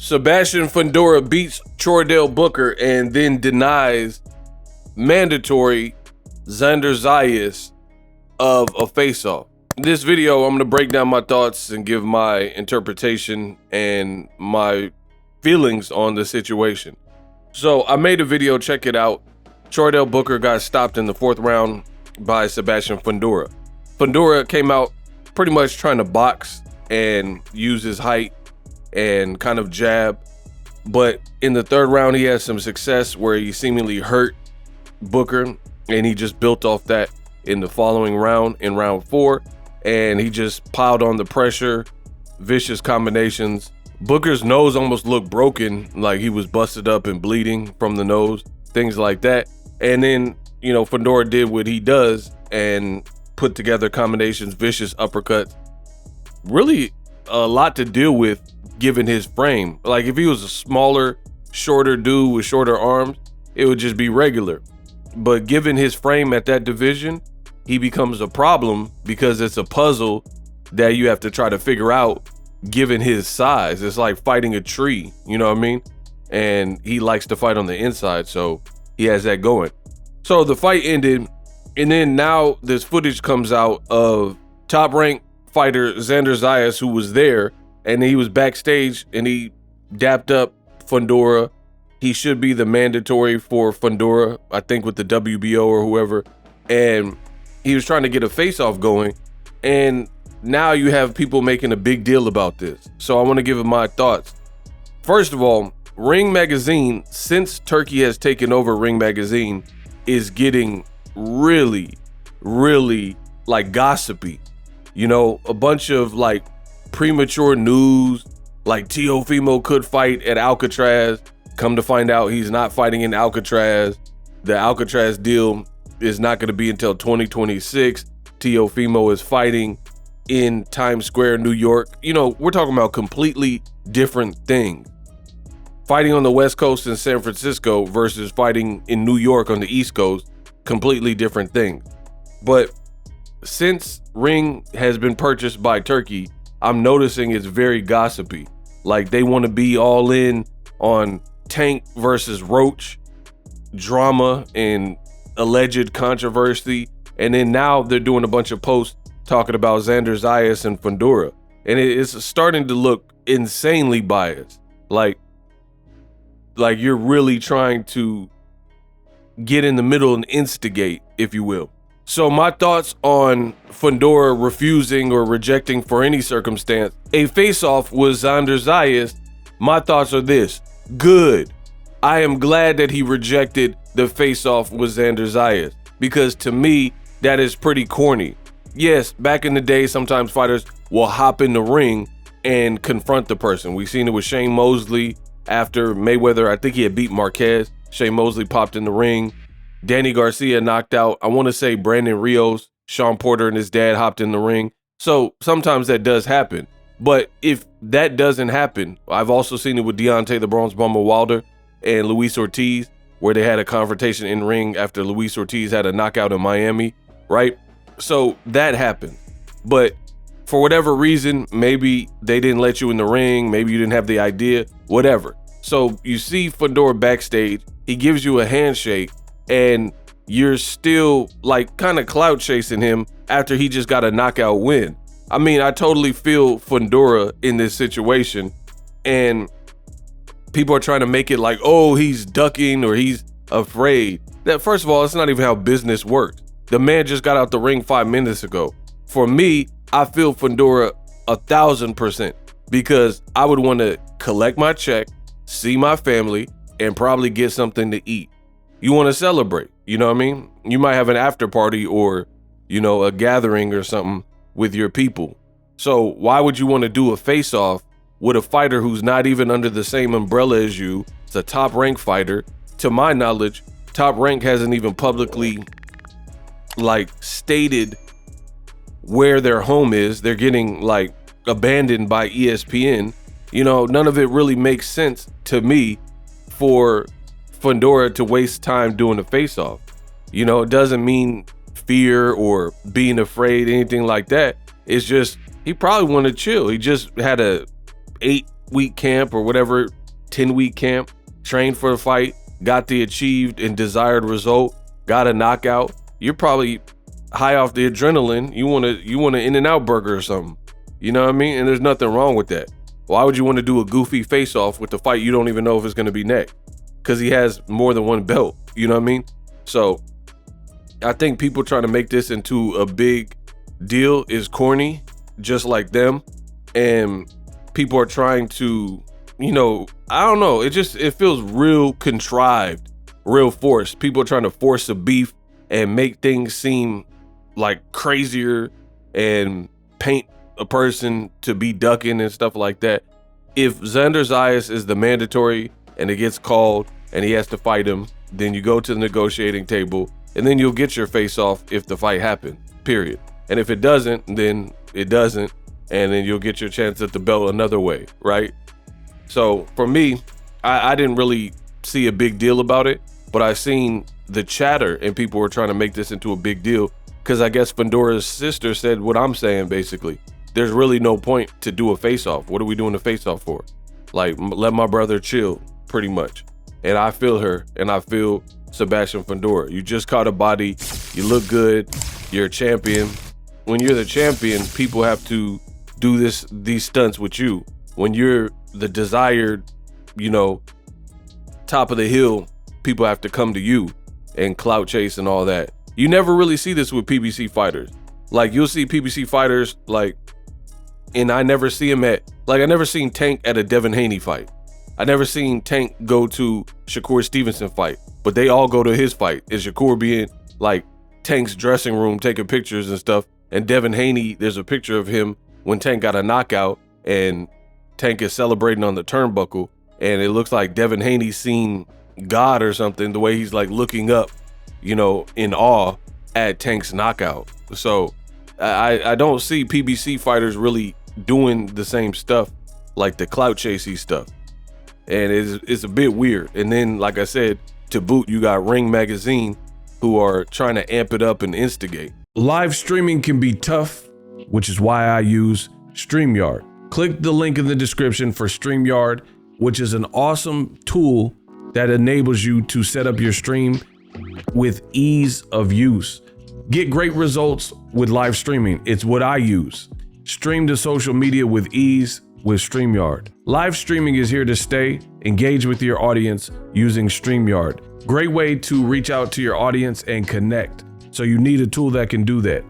Sebastian Fundora beats Chordell Booker and then denies mandatory Xander Zayas of a face-off. In this video, I'm going to break down my thoughts and give my interpretation and my feelings on the situation. So I made a video, check it out. Chordell Booker got stopped in the 4th round by Sebastian Fundora. Fundora came out pretty much trying to box and use his height and kind of jab. But in the 3rd round, he had some success where he seemingly hurt Booker, and he just built off that in the following round, in round 4, and he just piled on the pressure, vicious combinations. Booker's nose almost looked broken, like he was busted up and bleeding from the nose, things like that. And then, Fundora did what he does and put together combinations, vicious uppercuts. Really a lot to deal with given his frame. Like if he was a smaller, shorter dude with shorter arms, it would just be regular. But given his frame at that division, he becomes a problem because it's a puzzle that you have to try to figure out given his size. It's like fighting a tree, you know what I mean? And he likes to fight on the inside, so he has that going. So the fight ended, and then now this footage comes out of top-ranked fighter Xander Zayas, who was there, and he was backstage and he dapped up Fundora. He should be the mandatory for Fundora, I think, with the WBO or whoever. And he was trying to get a face-off going. And now you have people making a big deal about this. So I want to give it my thoughts. First of all, Ring Magazine, since Turkey has taken over Ring Magazine, is getting really, really like gossipy. A bunch of like premature news, like Teofimo could fight at Alcatraz. Come to find out, he's not fighting in Alcatraz. The Alcatraz deal is not going to be until 2026. Teofimo is fighting in Times Square, New York. We're talking about completely different things. Fighting on the West Coast in San Francisco versus fighting in New York on the East Coast, completely different things. But since Ring has been purchased by Turkey, I'm noticing it's very gossipy. Like they want to be all in on Tank versus Roach drama and alleged controversy. And then now they're doing a bunch of posts talking about Xander Zayas and Fundora. And it's starting to look insanely biased. Like you're really trying to get in the middle and instigate, if you will. So my thoughts on Fundora refusing or rejecting for any circumstance a face-off with Xander Zayas, my thoughts are this. Good. I am glad that he rejected the face-off with Xander Zayas, because to me, that is pretty corny. Yes, back in the day, sometimes fighters will hop in the ring and confront the person. We've seen it with Shane Mosley after Mayweather. I think he had beat Marquez. Shane Mosley popped in the ring. Danny Garcia knocked out, I want to say, Brandon Rios. Sean Porter and his dad hopped in the ring. So sometimes that does happen. But if that doesn't happen, I've also seen it with Deontay the Bronze Bomber Wilder and Luis Ortiz, where they had a confrontation in ring after Luis Ortiz had a knockout in Miami, right? So that happened. But for whatever reason, maybe they didn't let you in the ring. Maybe you didn't have the idea, whatever. So you see Fundora backstage. He gives you a handshake, and you're still like kind of clout chasing him after he just got a knockout win. I mean, I totally feel Fundora in this situation, and people are trying to make it like, oh, he's ducking or he's afraid. That, first of all, it's not even how business works. The man just got out the ring 5 minutes ago. For me, I feel Fundora 1,000%, because I would want to collect my check, see my family, and probably get something to eat. You want to celebrate, you know what I mean? You might have an after party or, a gathering or something with your people. So why would you want to do a face-off with a fighter who's not even under the same umbrella as you? It's a top-ranked fighter. To my knowledge, Top Rank hasn't even publicly stated where their home is. They're getting abandoned by ESPN. None of it really makes sense to me for Fundora to waste time doing a face-off. It doesn't mean fear or being afraid, anything like that. It's just he probably wanted to chill. He just had a 8-week camp or whatever, 10-week camp, trained for the fight, got the achieved and desired result, got a knockout, you're probably high off the adrenaline. You want an In-N-Out burger or something. You know what I mean? And there's nothing wrong with that. Why would you want to do a goofy face-off with the fight you don't even know if it's going to be next? Because he has more than one belt. You know what I mean? So I think people trying to make this into a big deal is corny, just like them. And people are trying to, you know, I don't know. It feels real contrived, real forced. People are trying to force a beef and make things seem like crazier and paint a person to be ducking and stuff like that. If Xander Zayas is the mandatory and it gets called and he has to fight him, then you go to the negotiating table and then you'll get your face off if the fight happens, period. And if it doesn't, then it doesn't. And then you'll get your chance at the belt another way, right? So for me, I didn't really see a big deal about it, but I seen the chatter and people were trying to make this into a big deal because I guess Fundora's sister said what I'm saying, basically. There's really no point to do a face-off. What are we doing a face-off for? Like, let my brother chill, pretty much. And I feel her, and I feel Sebastian Fundora. You just caught a body, you look good, you're a champion. When you're the champion, people have to do these stunts with you. When you're the desired, you know, top of the hill, people have to come to you and clout chase and all that. You never really see this with PBC fighters. Like, you'll see PBC fighters, like, and I never see him at, like, I never seen Tank at a Devin Haney fight. I never seen Tank go to Shakur Stevenson fight, but they all go to his fight. Is Shakur being like Tank's dressing room taking pictures and stuff, and Devin Haney, there's a picture of him when Tank got a knockout and Tank is celebrating on the turnbuckle, and it looks like Devin Haney seen God or something, the way he's like looking up, you know, in awe at Tank's knockout. So I don't see PBC fighters really doing the same stuff, like the clout chasey stuff. And it's a bit weird. And then, like I said, to boot, you got Ring Magazine who are trying to amp it up and instigate. Live streaming can be tough, which is why I use StreamYard. Click the link in the description for StreamYard, which is an awesome tool that enables you to set up your stream with ease of use. Get great results with live streaming. It's what I use. Stream to social media with ease with StreamYard. Live streaming is here to stay. Engage with your audience using StreamYard. Great way to reach out to your audience and connect. So you need a tool that can do that.